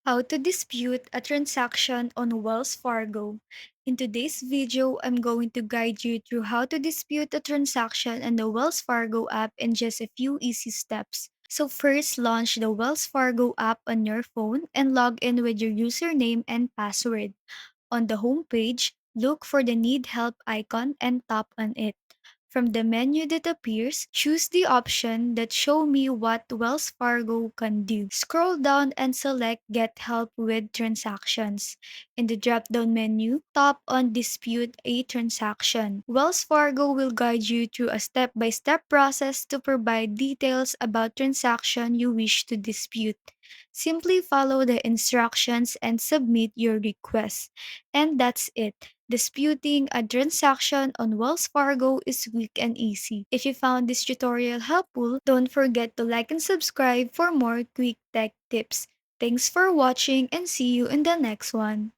How to dispute a transaction on Wells Fargo. In today's video, I'm going to guide you through how to dispute a transaction on the Wells Fargo app in just a few easy steps. So first, launch the Wells Fargo app on your phone and log in with your username and password. On the home page, look for the Need Help icon and tap on it. From the menu that appears, choose the option that show me what Wells Fargo can do. Scroll down and select Get Help with Transactions. In the drop-down menu, tap on Dispute a Transaction. Wells Fargo will guide you through a step-by-step process to provide details about transaction you wish to dispute. Simply follow the instructions and submit your request. And that's it. Disputing a transaction on Wells Fargo is quick and easy. If you found this tutorial helpful, don't forget to like and subscribe for more quick tech tips. Thanks for watching and see you in the next one.